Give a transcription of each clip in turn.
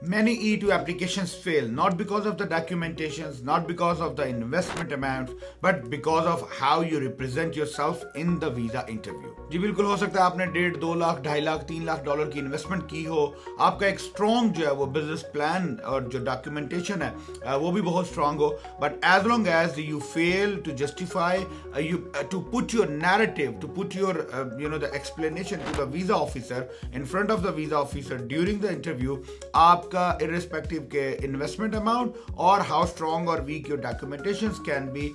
Many E2 applications fail not because of the documentations, not because of the investment amounts, but because of how you represent yourself in the visa interview. जी बिल्कुल हो सकता है आपने 1.5, 2 lakh, 2.5 lakh, 3 lakh dollar की investment की हो, आपका एक स्ट्रॉन्ग जो है वो बिजनेस प्लान और जो डॉक्यूमेंटेशन है वो भी बहुत स्ट्रॉन्ग हो, but as long as you fail to justify to put your narrative, to put your the explanation to the visa officer in front of the visa officer during the interview, आपका irrespective के investment amount or how strong or weak your documentations can be,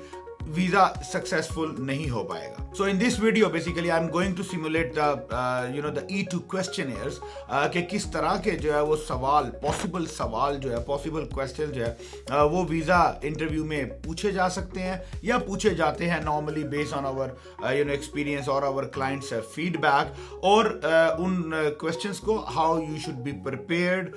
visa successful नहीं हो पाएगा. So in this video basically I'm going to simulate the E2 questionnaires कि किस तरह के जो है वो सवाल, पॉसिबल सवाल जो है, पॉसिबल क्वेश्चन जो है वो वीजा इंटरव्यू में पूछे जा सकते हैं या पूछे जाते हैं normally based on our experience और आवर क्लाइंट्स फीडबैक, और उन क्वेश्चंस को how you should be prepared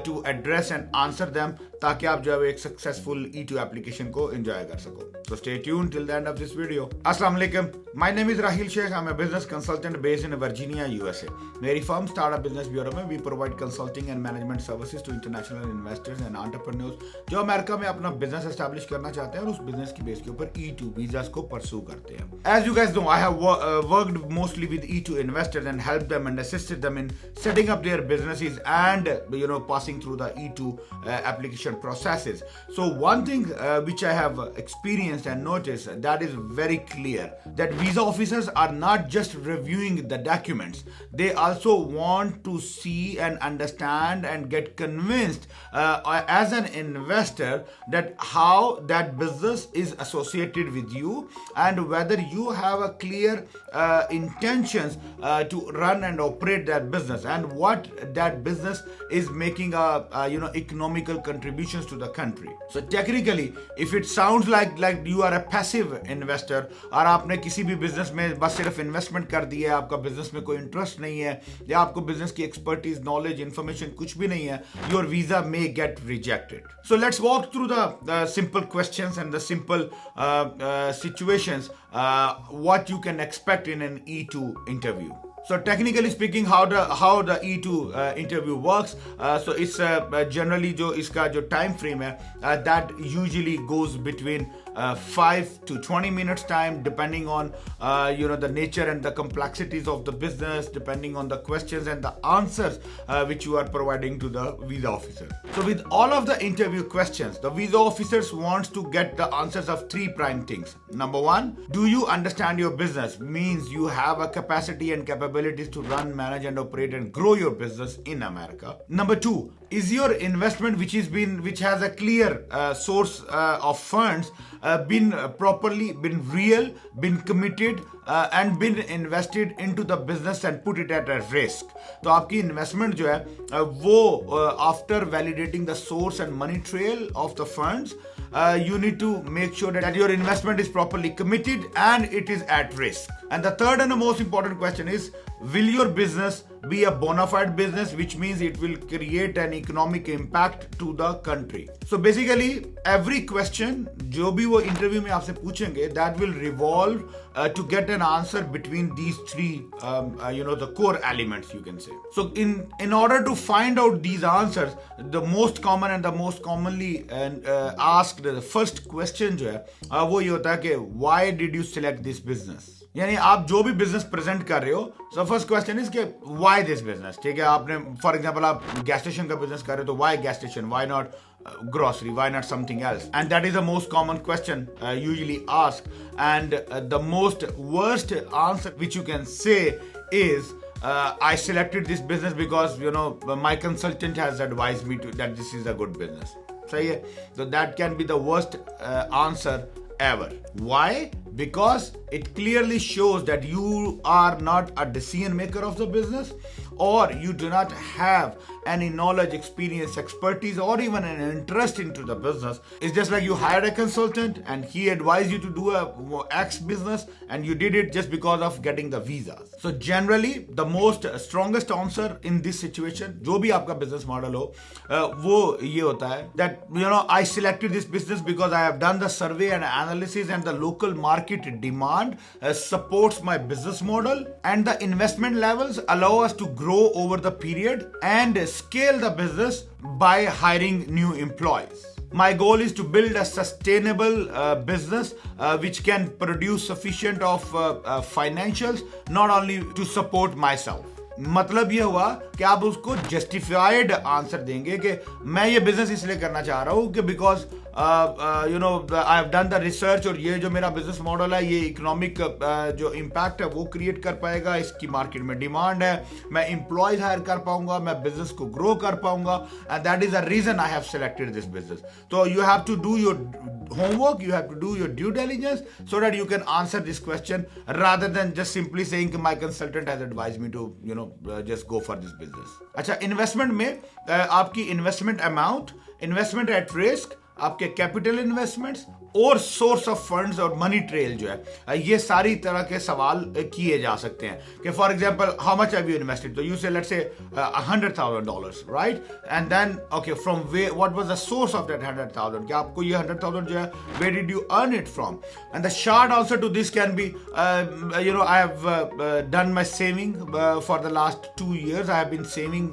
to address and answer them, ताकि आप जो है एक सक्सेसफुल E2 एप्लीकेशन को एंजॉय कर सको. So stay tuned till the end of this video. Assalamu alaikum. My name is Rahil Sheikh. I'm a business consultant based in Virginia, USA. मेरी firm Startup Business Bureau में we provide consulting and management services to international investors and entrepreneurs जो America में अपना business establish करना चाहते हैं और उस business की base के ऊपर E2 visas को pursue करते हैं. As you guys know, I have worked mostly with E2 investors and helped them and assisted them in setting up their businesses and passing through the E2 application processes. So one thing which I have experienced and notice that is very clear, that visa officers are not just reviewing the documents, they also want to see and understand and get convinced as an investor that how that business is associated with you and whether you have a clear intentions to run and operate that business and what that business is making economical contributions to the country. So technically if it sounds like you are a passive investor और आपने किसी भी business में बस सिर्फ investment कर दी है, आपका बिजनेस में कोई इंटरेस्ट नहीं है या आपको बिजनेस की एक्सपर्टीज, नॉलेज, इंफॉर्मेशन कुछ भी नहीं है, your visa may get rejected. So let's walk through the simple questions and the simple situations what you can expect in an E2 interview. So technically speaking, how the E2 interview works, so it's generally जो इसका जो time frame है that usually goes between 5 to 20 minutes time, depending on the nature and the complexities of the business, depending on the questions and the answers which you are providing to the visa officer. So with all of the interview questions, the visa officers wants to get the answers of three prime things. Number one, do you understand your business? Means you have a capacity and capabilities to run, manage and operate and grow your business in America. Number two, is your investment which has a clear source of funds been properly, been real, been committed and been invested into the business and put it at a risk. तो आपकी investment जो है वो after validating the source and money trail of the funds, you need to make sure that your investment is properly committed and it is at risk. And the third and the most important question is, will your business be a bona fide business, which means it will create an economic impact to the country. So basically every question जो भी वो interview में आपसे पूछेंगे, that will revolve to get an answer between these three the core elements, you can say. So in order to find out these answers, the most common and the most commonly asked the first question जो है वो ये होता है कि why did you select this business? यानी आप जो भी बिजनेस प्रेजेंट कर रहे हो, सो फर्स्ट क्वेश्चन इज के व्हाई दिस बिजनेस. ठीक है, आपने फॉर एग्जांपल आप गैस स्टेशन का बिजनेस कर रहे हो तो why gas station, why not grocery, why not something else? And that is the most common question usually asked, and the most worst answer which you can say is I selected this business because my consultant has advised me that this is a good business. सही है, so that can be the worst answer ever. Why? Because it clearly shows that you are not a decision maker of the business, or you do not have any knowledge, experience, expertise, or even an interest into the business. It's just like you hired a consultant and he advised you to do a X business and you did it just because of getting the visas. So generally the most strongest answer in this situation, जो भी आपका business model हो, वो ये होता है that I selected this business because I have done the survey and analysis and the local market demand supports my business model and the investment levels allow us to grow grow over the period and scale the business by hiring new employees. My goal is to build a sustainable business which can produce sufficient of financials not only to support myself. मतलब ये हुआ कि आप उसको justified answer देंगे कि मैं ये बिजनेस इसलिए करना चाह रहा हूँ कि because you know I have done the research और ये जो मेरा बिजनेस मॉडल है ये इकोनॉमिक जो इम्पैक्ट है वो क्रिएट कर पाएगा, इसकी मार्केट में डिमांड है, मैं एम्प्लॉयज हायर कर पाऊंगा, मैं बिजनेस को ग्रो कर पाऊंगा, and that is the reason I have selected this business. तो you have to do your homework, you have to do your due diligence so that you can answer this question rather than just simply saying my consultant has advised me to just go for this business. अच्छा, investment में आपकी investment amount, investment at risk, आपके capital investments और source of funds और money trail जो है ये सारी तरह के सवाल किए जा सकते हैं कि for example how much have you invested, तो you say let's say $100,000 right, and then okay from way what was the source of that 100,000, कि आपको ये 100,000 जो है where did you earn it from, and the short answer to this can be I have done my saving for the last 2 years. I have been saving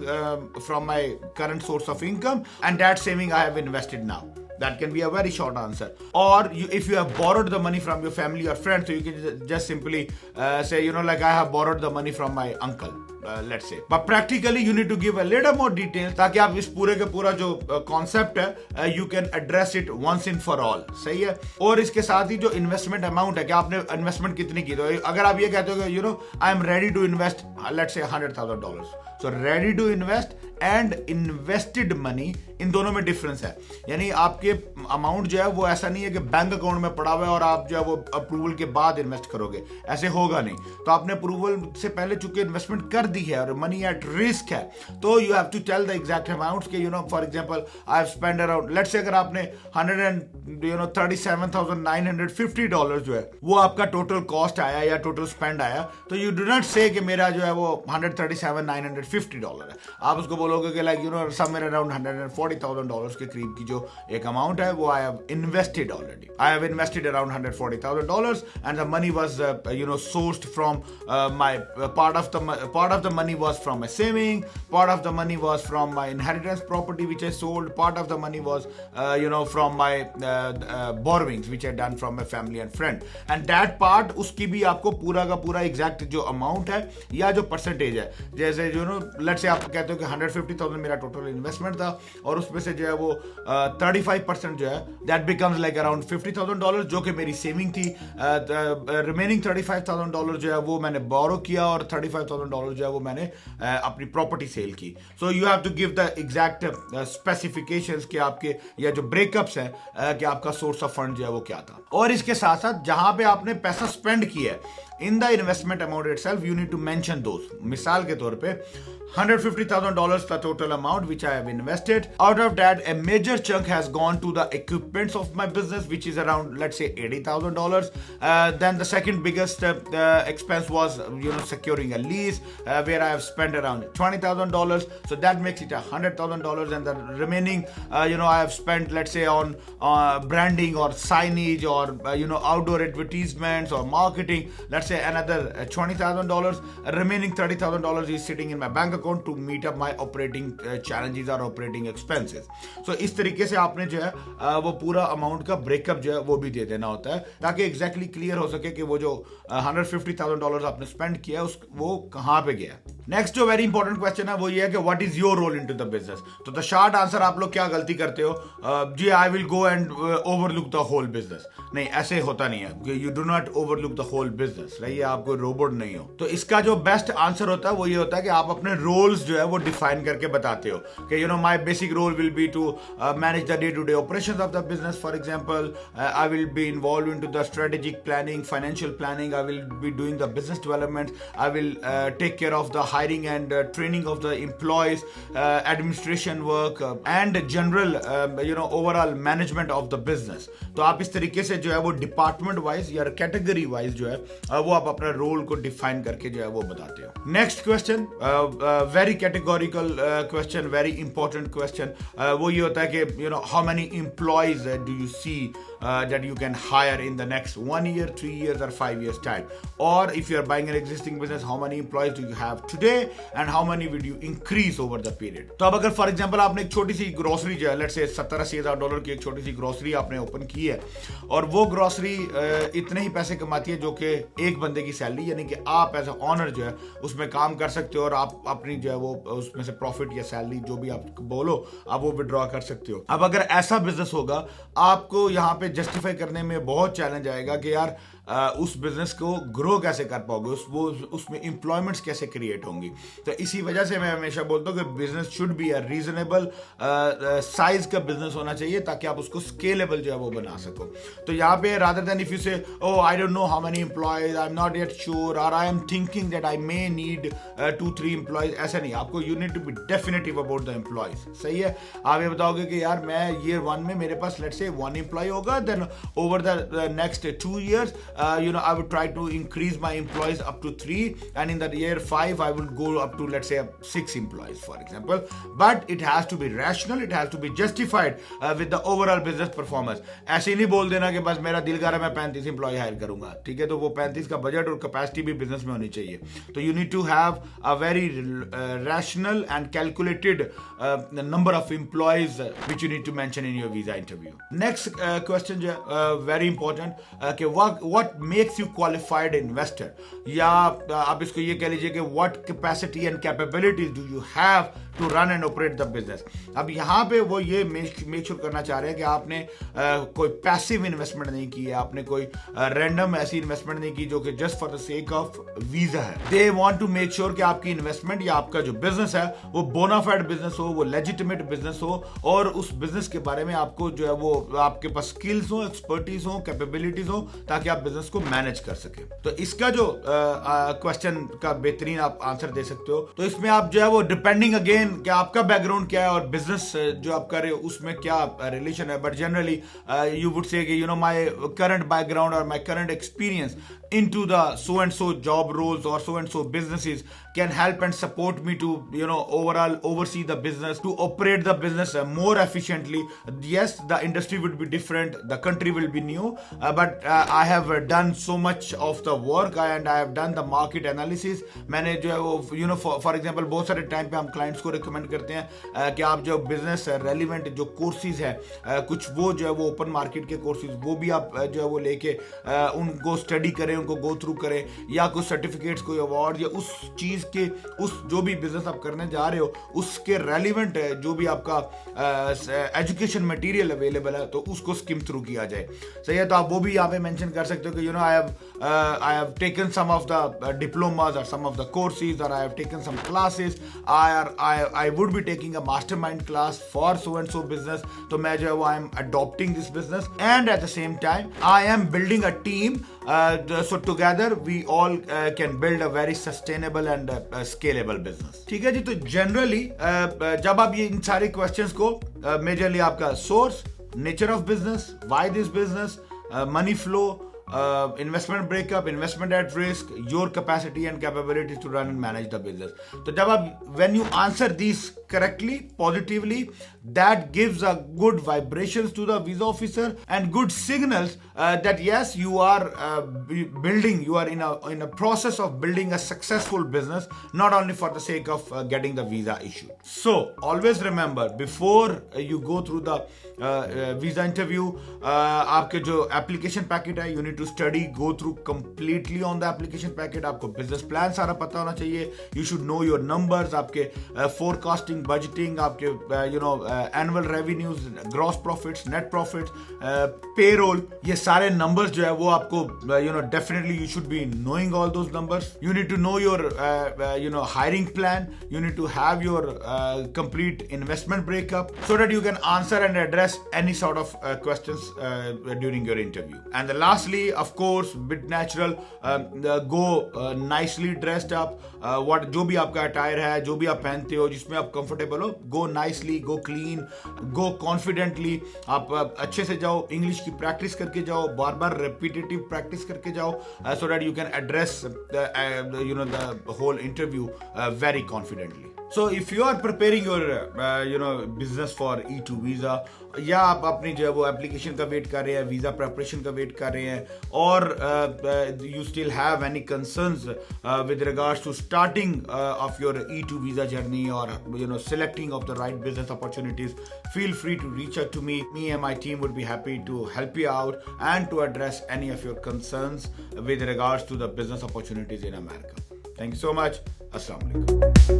from my current source of income, and that saving I have invested now. That can be a very short answer. Or if you have borrowed the money from your family or friends, so you can just simply say, like I have borrowed the money from my uncle. Let's say, but practically you need to give a little more details ताकि आप इस पूरे के पूरा जो concept है you can address it once and for all. सही है. और इसके साथ ही जो इन्वेस्टमेंट अमाउंट है कि आपने इन्वेस्टमेंट कितनी की, तो अगर आप ये कहते हो कि I am ready to invest let's say $100,000, so ready to invest and invested money, इन दोनों में डिफरेंस है. यानी आपके अमाउंट जो है वो ऐसा नहीं है कि बैंक अकाउंट में पड़ा हुआ है और आप जो है वो अप्रूवल के बाद इन्वेस्ट करोगे, ऐसे होगा नहीं. तो आपने अप्रूवल से पहले चूंकि इन्वेस्टमेंट कर दी है और मनी एट रिस्क है, तो you have to tell the exact amounts के for example I have spend around let's say अगर आपने $137,950 जो है वो आपका टोटल कॉस्ट आया या टोटल स्पेंड आया, तो यू डू नॉट से कि मेरा जो है वो $137,950 है. आप उसको बोलोगे कि लाइक समवेयर अराउंड $140,000 के करीब की जो एक अमाउंट है वो I have invested already. I have invested around $140,000 and the money was sourced from my part of the money was from my saving, part of the money was from my inheritance property which I sold, part of the money was from my borrowings which I done from my family and friend, and that part उसकी भी आपको पूरा का पूरा exact जो amount है या जो परसेंटेज है, जैसे लेट्स से आप कहते हो कि 150,000 मेरा टोटल इन्वेस्टमेंट था और उसमें से जो है वो 35% जो है दैट बिकम्स लाइक अराउंड $50,000 जो कि मेरी सेविंग थी. रिमेनिंग $35,000 जो है वो मैंने बोरो किया और $35,000 जो है वो मैंने अपनी प्रॉपर्टी सेल की. So you have to give the exact specifications के आपके या जो ब्रेकअप्स है कि आपका सोर्स ऑफ फंड जो है वो क्या था. और इसके साथ साथ जहां पे आपने पैसा स्पेंड किया है in the investment amount itself, you need to mention those. मिसाल के तौर पे $150,000 the total amount which I have invested. Out of that, a major chunk has gone to the equipments of my business, which is around, let's say, $80,000. Then the second biggest expense was, securing a lease, where I have spent around $20,000. So that makes it $100,000, and the remaining, I have spent, let's say, on branding or signage or outdoor advertisements or marketing. Let's say another $20,000. Remaining $30,000 is sitting in my bank account to meet up my operating challenges or operating expenses. So इस तरीके से आपने जो है वो पूरा amount का breakup जो है वो भी दे देना होता है ताकि एग्जैक्टली क्लियर हो सके कि वो जो $150,000 आपने स्पेंड किया वो कहाँ पे गया. नेक्स्ट जो वेरी इंपॉर्टेंट क्वेश्चन है वो ये है कि what is your role into the business. तो द शॉर्ट आंसर, आप लोग क्या गलती करते हो, जी I will go and overlook the whole business. नहीं, ऐसे होता नहीं है. You do not overlook the whole business. रही आप कोई रोबोट नहीं हो. तो इसका जो बेस्ट आंसर होता है वो ये होता है कि आप अपने रोल्स जो है वो डिफाइन करके बताते हो कि my basic role will be to manage the day to day operations of the business. For example, I will be involve into the strategic planning, financial planning. I will be doing the business development. I will take care of the hiring and training of the employees, administration work, and general overall management of the business. तो आप इस तरीके से जो है वो department wise या category wise जो है वो आप अपना रोल को डिफाइन करके जो है वो बताते हो. Next question, very categorical question, very important question. वो ये होता है कि how many employees do you see that you can hire in the next 1 year, 3 years or 5 years time? Or if you are buying an existing business, how many employees do you have today today and how many would you increase over the period. तो अब अगर for example आपने एक छोटी सी grocery जो है let's say 70-80 हज़ार dollar की एक छोटी सी ग्रोसरी आपने ओपन की है और वो ग्रोसरी इतने ही पैसे कमाती है जो कि एक बंदे की सैलरी, यानी कि आप एज अ ऑनर जो है उसमें काम कर सकते हो और आप अपनी जो है वो उसमें से प्रॉफिट या सैलरी जो भी आप बोलो आप वो विड्रॉ कर सकते हो. अब अगर ऐसा बिजनेस होगा आपको यहाँ पे जस्टिफाई करने में बहुत चैलेंज आएगा कि यार उस बिजनेस को ग्रो कैसे कर पाओगे, उसमें एम्प्लॉयमेंट्स कैसे क्रिएट होंगी. तो इसी वजह से मैं हमेशा बोलता हूँ कि business should be a reasonable size का बिजनेस होना चाहिए ताकि आप उसको स्केलेबल जो है वो बना सको. तो यहाँ पे rather than if you say oh I don't know how many employees, I am not yet sure और I am thinking that I may need 2-3 employees, ऐसा नहीं. आपको you need to be definitive about the employees. सही है, आप ये बताओगे कि यार मैं ईयर 1 में मेरे पास लेट्स से 1 एम्प्लॉय होगा, then over the next 2 years I would try to increase my employees up to 3, and in the year 5 I will go up to let's say 6 employees for example. But it has to be rational, it has to be justified with the overall business performance. ऐसे ही नहीं बोल देना कि बस मेरा दिल कर रहा है मैं 35 एम्प्लॉय हायर करूंगा, ठीक है, तो वो 35 का बजट और कैपेसिटी भी बिजनेस में होनी चाहिए. तो you need to have a very rational and calculated number of employees which you need to mention in your visa interview. Next question जो है वेरी इंपॉर्टेंट कि what makes you qualified investor, या आप इसको ये कह लीजिए कि what capacity and capabilities do you have to run and operate the business. अब यहाँ पे वो ये मेक श्योर करना चाह रहे हैं कि आपने कोई पैसिव इन्वेस्टमेंट नहीं की है, आपने कोई रैंडम ऐसी इन्वेस्टमेंट नहीं की जो कि just for the sake of visa है. They want to make sure कि आपकी इन्वेस्टमेंट या आपका जो बिजनेस है वो बोनाफाइड बिजनेस हो, वो लेजिटिमेट बिजनेस हो और उस बिजनेस के बारे में आपको जो है वो आपके पास स्किल्स हो, एक्सपर्टीज हो, कैपेबिलिटीज हो ताकि आप बिजनेस को मैनेज कर सके. तो इसका जो क्वेश्चन का बेहतरीन आप आंसर दे सकते हो. तो इसमें आप जो है वो डिपेंडिंग अगेन कि आपका बैकग्राउंड क्या है और बिजनेस जो आप कर रहे हो उसमें क्या रिलेशन है, but generally you would say कि you know my current background और my current experience into the so and so job roles or so and so businesses can help and support me to overall oversee the business, to operate the business more efficiently. Yes, the industry would be different, the country will be new, but I have done so much of the work and I have done the market analysis. मैंने जो है वो for example बहुत सारे time पे हम clients को recommend करते हैं कि आप जो बिजनेस रेलिवेंट जो कोर्सेज है कुछ वो जो है वो ओपन मार्केट के कोर्सेज वो भी आप जो है वो लेके उनको स्टडी करें, उनको गो थ्रू करें, या कुछ सर्टिफिकेट्स, कोई अवार्ड या उस चीज के उस जो भी बिजनेस आप करने जा रहे हो उसके रेलिवेंट है जो भी आपका एजुकेशन मटेरियल अवेलेबल है तो उसको स्किम थ्रू किया जाए. सही है, तो आप वो भी यहाँ पे मेंशन कर सकते हो कि I have taken some of the diplomas और सम ऑफ द कोर्सेज और I have taken some classes, I would be taking a mastermind class for so and so business. तो मैं जो है वो I am adopting this business and at the same time I am building a team. So together we all can build a very sustainable and scalable business. ठीक है जी. तो generally जब आप ये इन सारे questions को majorly आपका source, nature of business, why this business, money flow, investment breakup, investment at risk, your capacity and capabilities to run and manage the business. तो जब आप when you answer these correctly, positively, that gives a good vibrations to the visa officer and good signals that yes, you are building, you are in a process of building a successful business, not only for the sake of getting the visa issued. So always remember, before you go through the visa interview, आपके जो application packet है, you need to study, go through completely on the application packet. आपको business plan सारा पता होना चाहिए. You should know your numbers, आपके forecasting, budgeting, आपके annual revenues, gross profits, net profits, payroll, ये सारे numbers जो है वो आपको definitely you should be knowing all those numbers. You need to know your hiring plan. You need to have your complete investment breakup so that you can answer and address any sort of questions during your interview. And lastly, of course, bit natural, go nicely dressed up. What जो भी आपका attire है, जो भी आप पहनते हो, जिसमें आप comfortable हो, go nicely, go clean, go confidently. आप अच्छे से जाओ, इंग्लिश की प्रैक्टिस करके जाओ, बार बार repetitive प्रैक्टिस करके जाओ, so that you can address the whole interview very confidently. So if you are preparing your business for E2 visa, या आप अपनी जो है वो एप्लीकेशन का वेट कर रहे हैं, वीज़ा प्रेपरेशन का वेट कर रहे हैं, और you still have any concerns with regards to starting of your E2 visa journey, or selecting of the right business opportunities, feel free to reach out to me. Me and my team would be happy to help you out and to address any of your concerns with regards to the business opportunities in America. Thank you so much. Assalamu alaikum.